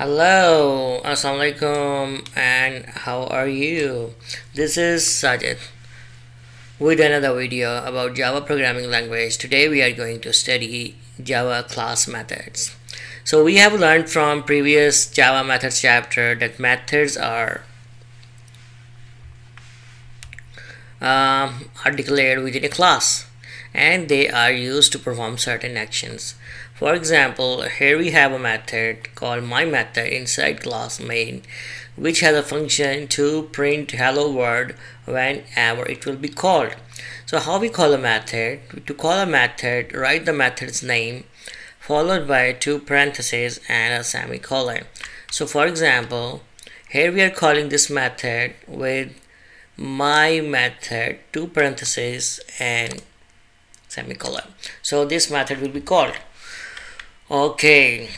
Hello, Assalamualaikum, and how are you? This is Sajid with another video about Java programming language. Today we are going to study Java class methods. So we have learned from previous Java methods chapter that methods are declared within a class and they are used to perform certain actions. For example, here we have a method called myMethod inside class main, which has a function to print hello world whenever it will be called. So how we call a method? To call a method, write the method's name followed by two parentheses and a semicolon. So for example, here we are calling this method with my method two parentheses and semicolon. So this method will be called. Okay,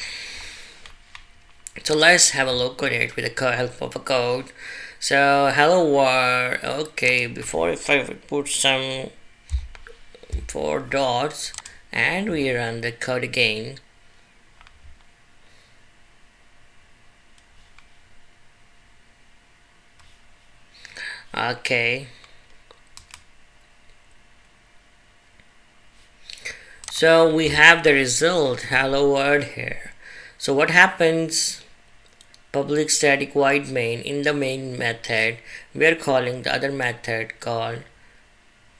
so let's have a look at it with the help of a code. So hello world. Okay, before if I put some four dots and we run the code again. Okay, so we have the result hello world here. So what happens? Public static void main. In the main method we are calling the other method called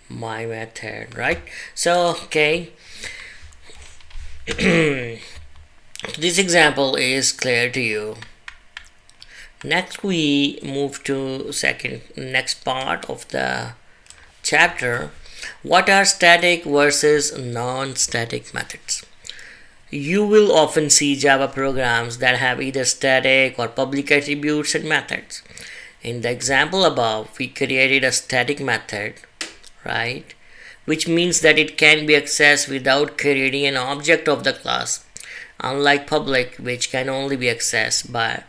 my method, right? So okay, this example is clear to you. Next we move to next part of the chapter. What are static versus non-static methods? You will often see Java programs that have either static or public attributes and methods. In the example above, we created a static method, right? Which means that it can be accessed without creating an object of the class, unlike public, which can only be accessed by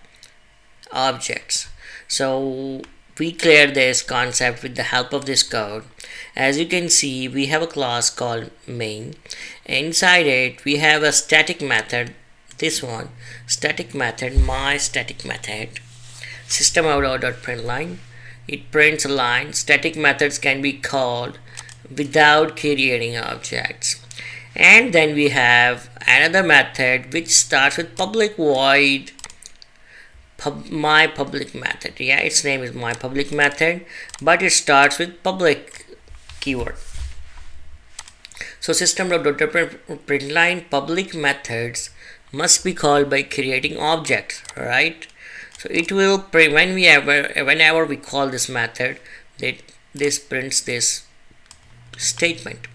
objects. So we clear this concept with the help of this code. As you can see, we have a class called main. Inside it we have a static method, this one, static method, my static method, system.out.println. It prints a line. Static methods can be called without creating objects. And then we have another method which starts with public void my public method. Yeah, its name is my public method, but it starts with public keyword. So system.out.println public methods must be called by creating objects, right? So it will print whenever we call this method, this prints this statement.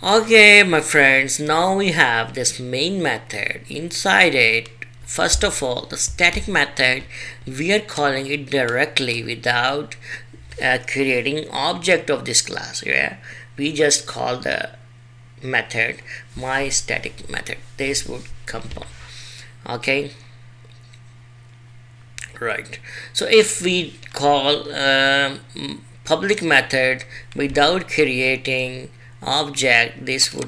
Okay, my friends, now we have this main method. Inside it, first of all, the static method, we are calling it directly without creating object of this class. Yeah, we just call the method my static method. This would come up. Okay, right. So if we call public method without creating object, this will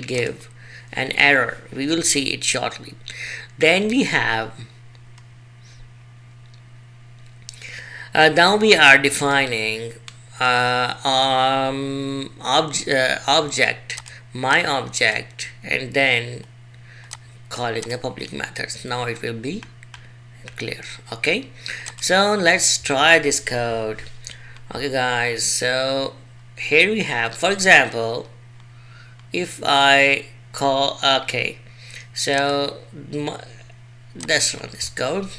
give an error. We will see it shortly. Then we have now we are defining object, my object, and then calling the public methods. Now it will be clear. Okay, so let's try this code. Okay guys, so here we have, for example, if I call, okay, so let's run this code.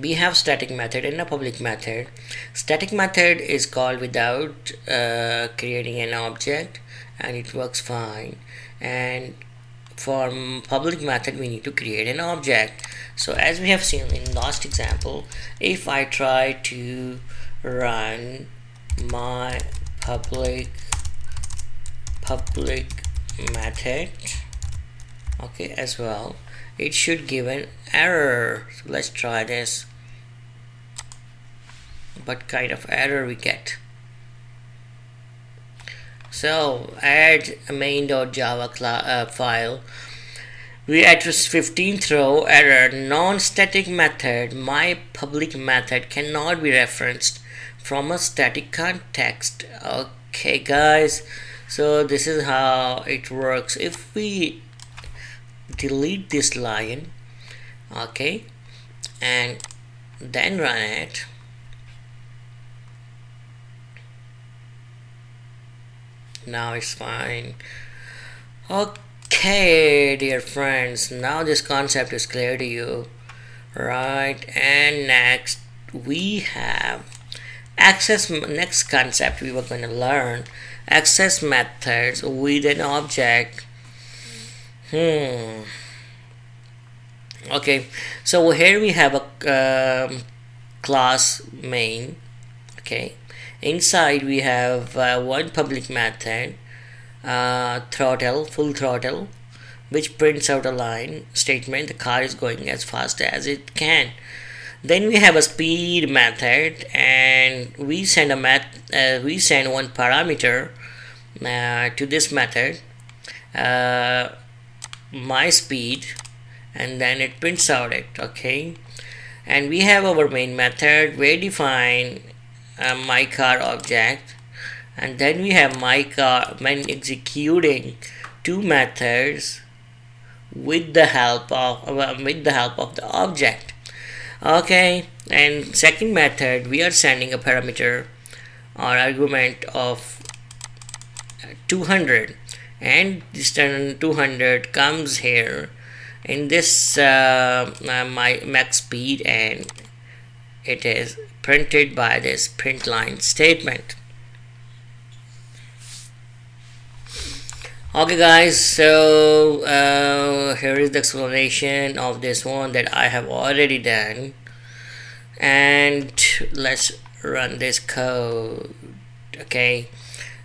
We have static method and a public method. Static method is called without creating an object and it works fine, and for public method we need to create an object. So as we have seen in last example, if I try to run my public method, okay, as well, it should give an error. So let's try this. What kind of error we get? So add a main.java file. We address 15th row error non-static method. My public method cannot be referenced from a static context. Okay, guys. So this is how it works. If we delete this line, okay, and then run it, now it's fine. Okay, dear friends, now this concept is clear to you, right? And next we have next concept we were going to learn access methods with an object. Okay, so here we have a class main. Okay, inside we have one public method, full throttle, which prints out a line statement: the car is going as fast as it can. Then we have a speed method, and we send one parameter to this method, my speed, and then it prints out it. Okay, and we have our main method. We define my car object, and then we have my car when executing two methods with the help of the object. Okay, and second method we are sending a parameter or argument of 200, and this 200 comes here in this my max speed, and it is printed by this print line statement. Okay, guys, so here is the explanation of this one that I have already done, and let's run this code. Okay,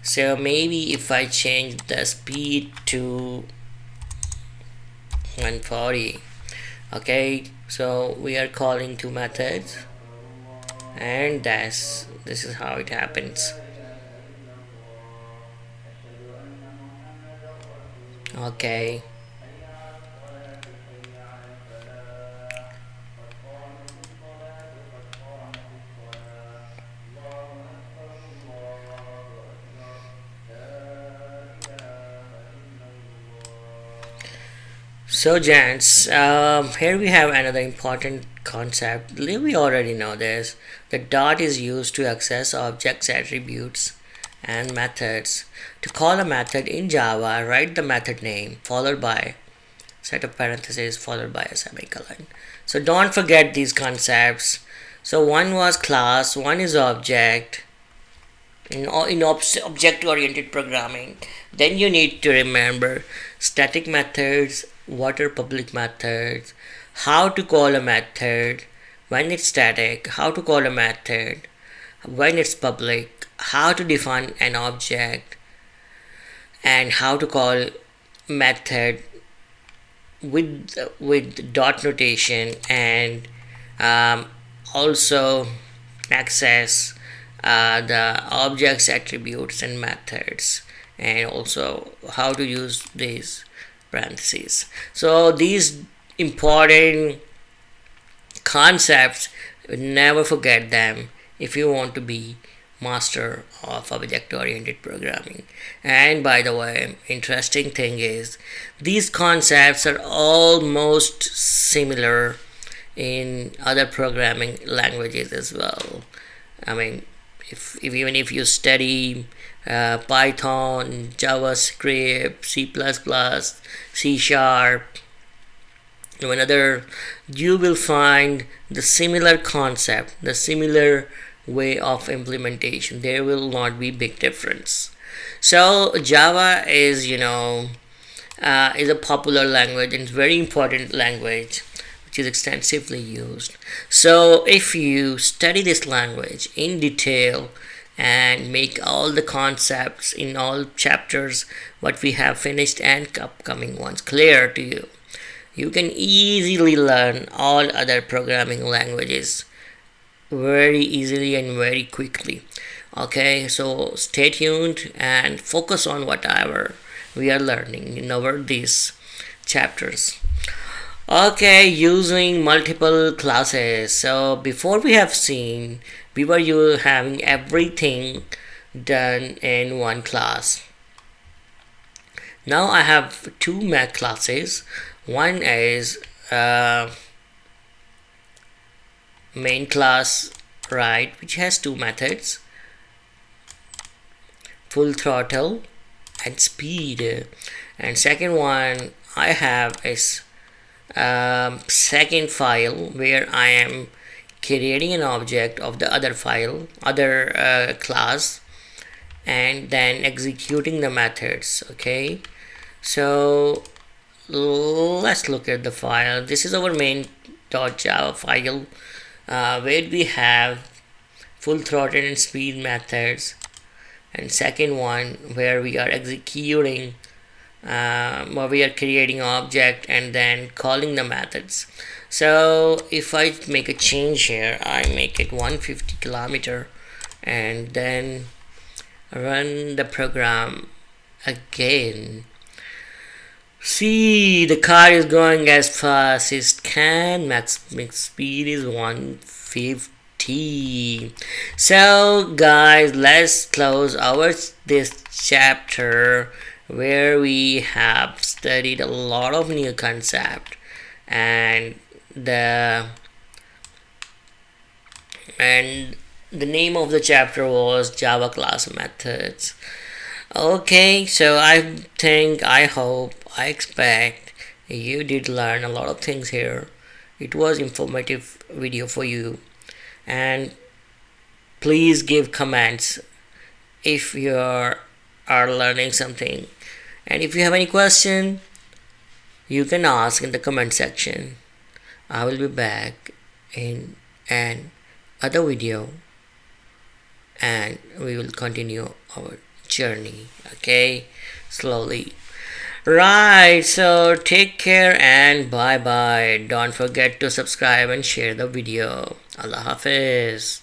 so maybe if I change the speed to 140. Okay, so we are calling two methods, and this is how it happens. Okay, so gents, here we have another important concept. We already know this. The dot is used to access objects, attributes, and methods. To call a method in Java, write the method name followed by set of parentheses followed by a semicolon. So don't forget these concepts. So one was class, one is object. In object oriented programming, then you need to remember static methods, what are public methods, how to call a method when it's static, how to call a method when it's public, how to define an object, and how to call method with dot notation, and also access the objects, attributes, and methods, and also how to use these parentheses. So these important concepts, never forget them if you want to be master of object oriented programming. And by the way, interesting thing is these concepts are almost similar in other programming languages as well. I mean, if even if you study Python, JavaScript, C++, C Sharp, even other, you will find the similar concept, the similar way of implementation. There will not be big difference. So Java is is a popular language and very important language which is extensively used. So if you study this language in detail and make all the concepts in all chapters what we have finished and upcoming ones clear to you, you can easily learn all other programming languages very easily and very quickly. Okay, so stay tuned and focus on whatever we are learning in our these chapters. Okay, using multiple classes. So before we have seen, we were having everything done in one class. Now I have two math classes. One is main class, right, which has two methods: full throttle and speed. And second one I have is second file where I am creating an object of the other class, and then executing the methods. Okay, so let's look at the file. This is our main.java file where we have full throttle and speed methods, and second one where we are executing where we are creating object and then calling the methods. So if I make a change here, I make it 150 kilometer and then run the program again. See, the car is going as fast as can. Max speed is 150. So guys, let's close our this chapter where we have studied a lot of new concept, and the name of the chapter was Java class methods. Okay, so I think, I hope, I expect you did learn a lot of things here. It was informative video for you, and please give comments if you are learning something, and if you have any question you can ask in the comment section. I will be back in an other video and we will continue our journey, okay, slowly. Right, so take care and bye bye. Don't forget to subscribe and share the video. Allah Hafiz.